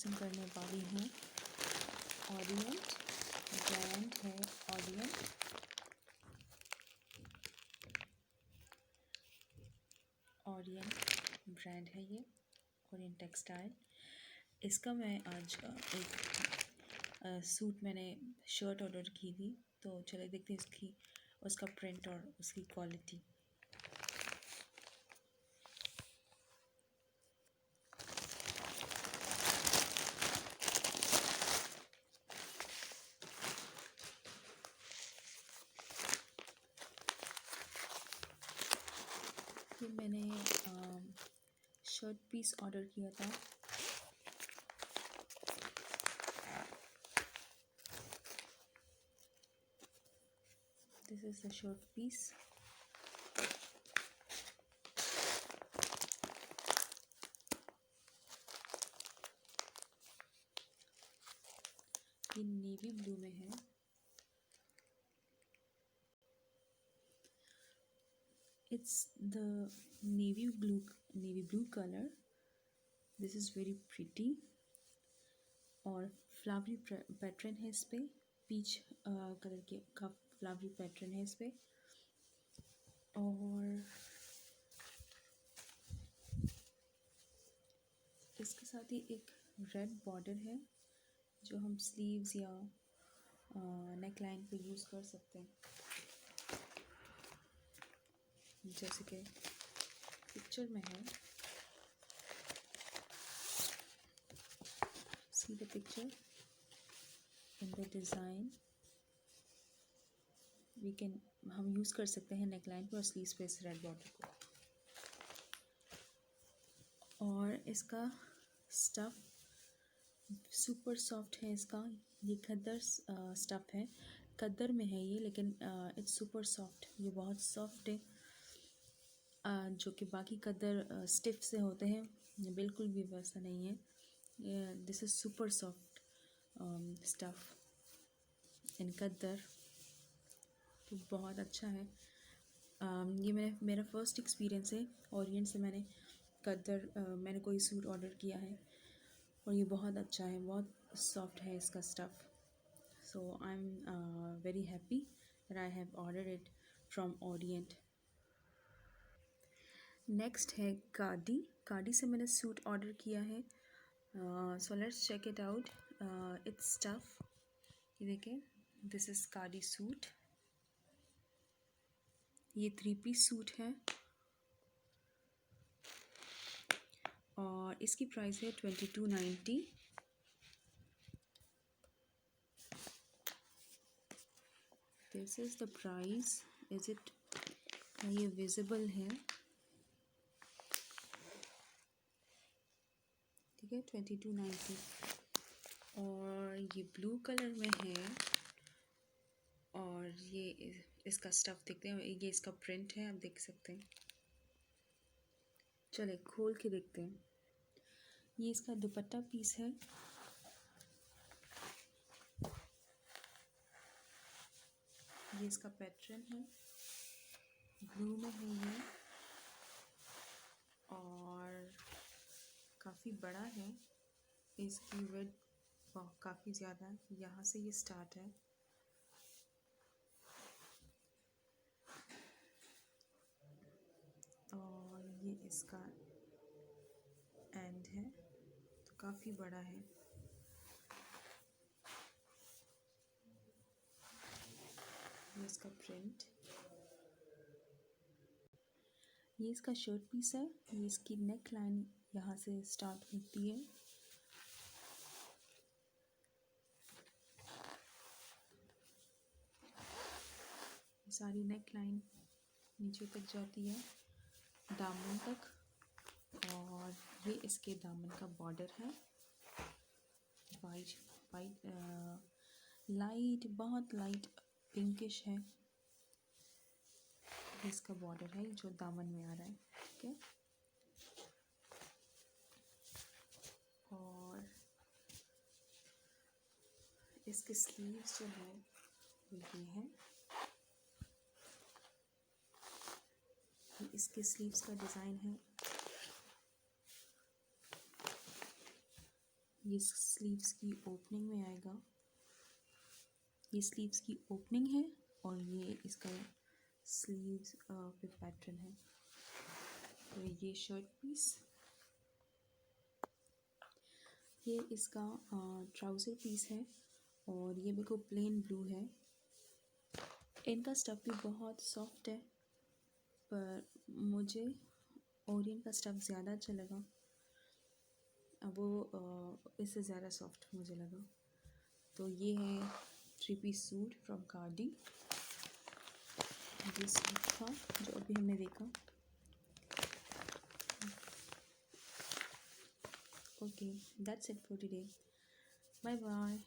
Unboxing करने वाली हूँ। orient ब्रांड है, orient ब्रांड है ये, orient टेक्सटाइल। इसका मैं आज एक सूट मैंने शर्ट ऑर्डर की थी, तो चले देखते हैं उसका प्रिंट और उसकी क्वालिटी। ये मैंने शर्ट पीस ऑर्डर किया था। This is the shirt piece. ये नेवी ब्लू में है। It's the navy blue color. This is very pretty और फ्लावरी पैटर्न है इस पे, पीच कलर के का फ्लावरी पैटर्न है इस पे। और इसके साथ ही एक रेड बॉर्डर है जो हम स्लीव्स या नेक लाइन पे यूज़ कर सकते हैं, जैसे कि पिक्चर में है। See the picture in the design. हम यूज़ कर सकते हैं नेक लाइन पे और स्लीव्स पे इस रेड बॉर्डर को। और इसका स्टफ़ सुपर सॉफ्ट है। इसका ये खद्दर स्टफ़ है, खद्दर में है ये, लेकिन इट्स सुपर सॉफ्ट। ये बहुत सॉफ्ट है, जो कि बाकी खद्दर स्टिफ से होते हैं, ये बिल्कुल भी वैसा नहीं है। This is super soft stuff in khaddar, तो बहुत अच्छा है। ये मेरा फर्स्ट एक्सपीरियंस है ओरिएंट से। मैंने कोई सूट ऑर्डर किया है और ये बहुत अच्छा है, बहुत सॉफ्ट है इसका stuff. So I am very happy that I have ordered it from Orient. Next है khaddi से मैंने सूट ऑर्डर किया है। So let's check it out. It's stuff, ये देखें, दिस इज़ khaddi सूट। ये 3 पीस सूट है और इसकी प्राइस है 2290। This is the price. Is it, ये विजिबल है? ठीक है, 2290। और ये ब्लू कलर में है और ये इसका स्टफ़ देखते हैं। ये इसका प्रिंट है, आप देख सकते हैं। चले खोल के देखते हैं। ये इसका दुपट्टा पीस है। ये इसका पैटर्न है, ब्लू में है ये, और काफ़ी बड़ा है। इसकी विड्थ काफ़ी ज़्यादा है, यहाँ से ये स्टार्ट है। और ये इसका एंड है, तो काफ़ी बड़ा है। ये इसका प्रिंट, ये इसका शर्ट पीस है। ये इसकी नेक लाइन यहाँ से स्टार्ट होती है। सारी नेक लाइन नीचे तक जाती है, दामन तक। और ये इसके दामन का बॉर्डर है, वाइट लाइट, बहुत लाइट पिंकिश है। ये इसका बॉर्डर है जो दामन में आ रहा है। ठीक है, और इसके स्लीव्स जो है वो ये हैं। ये इसके स्लीव्स का डिज़ाइन है। ये स्लीव्स की ओपनिंग में आएगा। ये स्लीव्स की ओपनिंग है और ये इसका स्लीव्स पे पैटर्न है। तो ये शर्ट पीस, ये इसका ट्राउज़र पीस है और ये बिल्कुल प्लेन ब्लू है। इनका स्टफ़ भी बहुत सॉफ्ट है, पर मुझे ओरिएंट का स्टफ़ ज़्यादा अच्छा लगा। अब वो इससे ज़्यादा सॉफ्ट मुझे लगा। तो ये है 3 पीस सूट फ्रॉम khaddi, ये सूट था जो अभी हमने देखा। Okay, that's it for today. Bye bye.